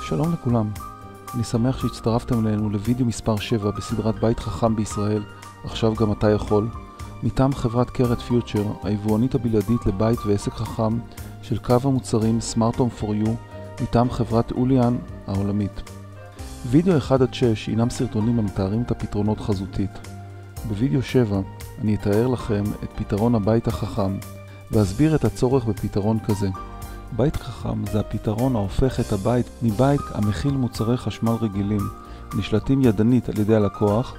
שלום לכולם, אני שמח שהצטרפתם אלינו לוידאו מספר 7 בסדרת בית חכם בישראל, עכשיו גם אתה יכול, מטעם חברת קרת פיוטר, היבואנית הבלעדית לבית ועסק חכם של קו המוצרים Smart Home for You, מטעם חברת אוליאן העולמית. וידאו 1 עד 6 הינם סרטונים המתארים את הפתרונות חזותית. בוידאו 7 אני אתאר לכם את פתרון הבית החכם, ואסביר את הצורך בפתרון כזה. בית חכם זה הפתרון ההופך את הבית מבית המכיל מוצרי חשמל רגילים, נשלטים ידנית על ידי הלקוח,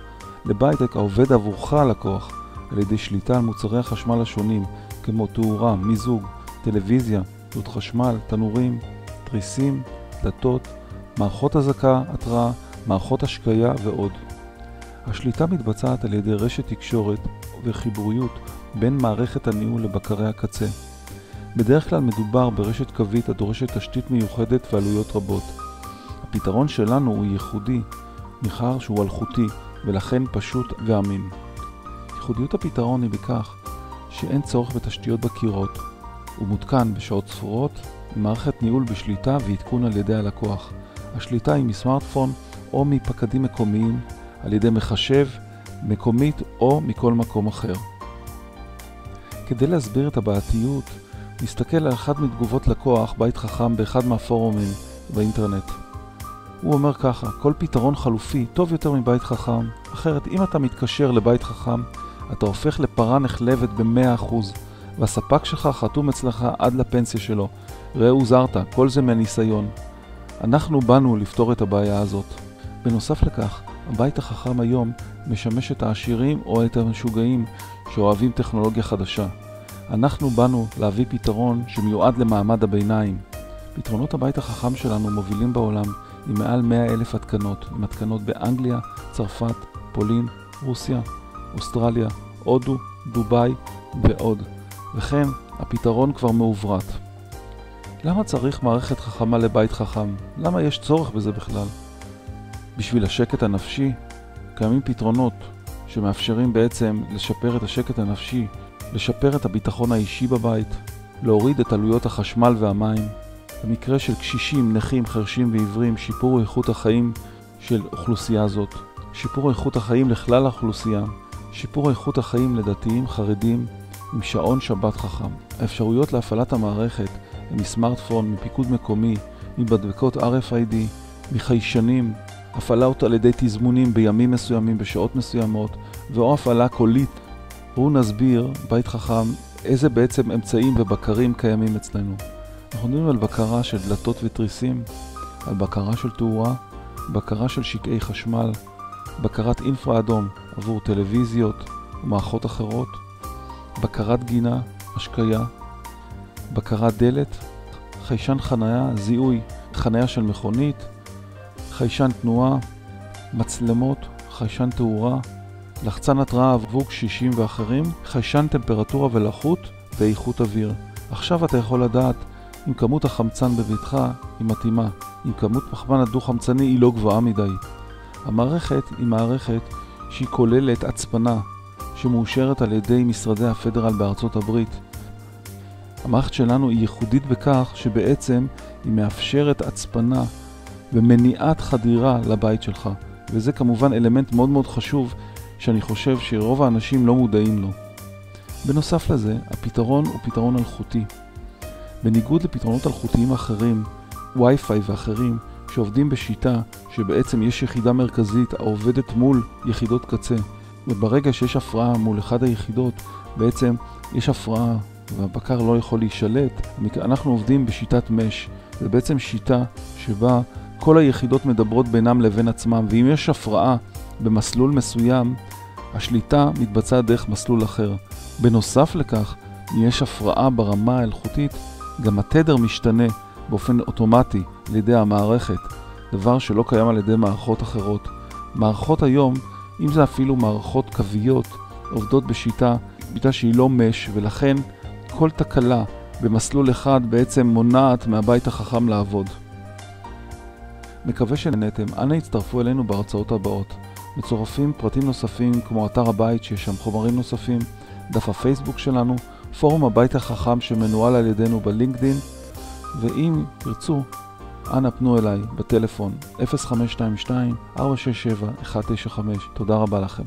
לבית העובד עבורך הלקוח, על ידי שליטה על מוצרי החשמל השונים, כמו תאורה, מיזוג, טלוויזיה, דוד חשמל, תנורים, תריסים, דלתות, מערכות הזקה, התראה, מערכות השקיה ועוד. השליטה מתבצעת על ידי רשת תקשורת וחיבוריות בין מערכת הניהול לבקרי הקצה. בדרך כלל מדובר ברשת קווית הדורשת תשתית מיוחדת ועלויות רבות. הפתרון שלנו הוא ייחודי, מאחר שהוא אלחוטי ולכן פשוט ואמין. ייחודיות הפתרון היא בכך שאין צורך בתשתיות בקירות. הוא מותקן בשעות ספורות עם מערכת ניהול בשליטה ועדכון על ידי הלקוח. השליטה היא מסמארטפון או מפקדים מקומיים, על ידי מחשב, מקומית או מכל מקום אחר. כדי להסביר את הבעייתיות, נסתכל על אחד מתגובות לקוח בית חכם באחד מהפורומים באינטרנט. הוא אומר ככה: כל פתרון חלופי טוב יותר מבית חכם, אחרת אם אתה מתקשר לבית חכם, אתה הופך לפרה נחלבת ב100%, והספק שלך חתום אצלך עד לפנסיה שלו. ראו זרתה, כל זה מהניסיון. אנחנו באנו לפתור את הבעיה הזאת. בנוסף לכך, הבית החכם היום משמש את העשירים או את המשוגעים שאוהבים טכנולוגיה חדשה. אנחנו באנו להביא פתרון שמיועד למעמד הביניים. פתרונות הבית החכם שלנו מובילים בעולם עם מעל 100,000 התקנות, עם התקנות באנגליה, צרפת, פולין, רוסיה, אוסטרליה, הודו, דובאי ועוד. וכן, הפתרון כבר מעוברת. למה צריך מערכת חכמה לבית חכם? למה יש צורך בזה בכלל? בשביל השקט הנפשי, קיימים פתרונות שמאפשרים בעצם לשפר את השקט הנפשי, לשפר את הביטחון האישי בבית, להוריד את עלויות החשמל והמים. במקרה של קשישים, נכים, חרשים ועיוורים, שיפור איכות החיים של אוכלוסייה זאת, שיפור איכות החיים לכלל האוכלוסייה, שיפור איכות החיים לדתיים, חרדים, עם שעון שבת חכם. האפשרויות להפעלת המערכת הם מסמארטפון, מפיקוד מקומי, מבדבקות RFID, מחיישנים, הפעלה אותה על ידי תזמונים בימים מסוימים, בשעות מסוימות, ואו הפעלה קולית. בואו נסביר, בית חכם, איזה בעצם אמצעים ובקרים קיימים אצלנו. אנחנו מדברים על בקרה של דלתות ותריסים, על בקרה של תאורה, בקרה של שקעי חשמל, בקרת אינפרה אדום עבור טלוויזיות ומערכות אחרות, בקרת גינה, השקיה, בקרת דלת, חיישן חניה, זיהוי חניה של מכונית, חיישן תנועה, מצלמות, חיישן תאורה, לחצן התראה עבור קשישים ואחרים, חיישן טמפרטורה ולחות ואיכות אוויר. עכשיו אתה יכול לדעת אם כמות החמצן בביתך היא מתאימה, אם כמות פחמן הדו-חמצני היא לא גבוהה מדי. המערכת היא מערכת שהיא כוללת הצפנה שמאושרת על ידי משרדי הפדרל בארצות הברית. המערכת שלנו היא ייחודית בכך שבעצם היא מאפשרת הצפנה ומניעת חדירה לבית שלך, וזה כמובן אלמנט מאוד מאוד חשוב שאני חושב שרוב האנשים לא מודעים לו. בנוסף לזה, הפתרון הוא פתרון אלחוטי. בניגוד לפתרונות אלחוטיים אחרים, וי-פיי ואחרים, שעובדים בשיטה שבעצם יש יחידה מרכזית העובדת מול יחידות קצה, וברגע שיש הפרעה מול אחד היחידות, בעצם יש הפרעה והבקר לא יכול להישלט. אנחנו עובדים בשיטת מש. זה בעצם שיטה שבה כל היחידות מדברות בינם לבין עצמם, ואם יש הפרעה במסלול מסוים, השליטה מתבצעת דרך מסלול אחר. בנוסף לכך, אם יש הפרעה ברמה האלחוטית, גם התדר משתנה באופן אוטומטי על ידי המערכת, דבר שלא קיים על ידי מערכות אחרות. מערכות היום, אם זה אפילו מערכות קוויות, עובדות בשיטה שהיא לא מש, ולכן כל תקלה במסלול אחד בעצם מונעת מהבית החכם לעבוד. מקווה שנהנתם, אנא הצטרפו אלינו בהרצאות הבאות. מצורפים פרטים נוספים כמו אתר הבית שיש שם חומרים נוספים, דף הפייסבוק שלנו, פורום הבית החכם שמנוהל על ידינו בלינקדין, ואם תרצו אנא פנו אליי בטלפון 0522-467-195. תודה רבה לכם.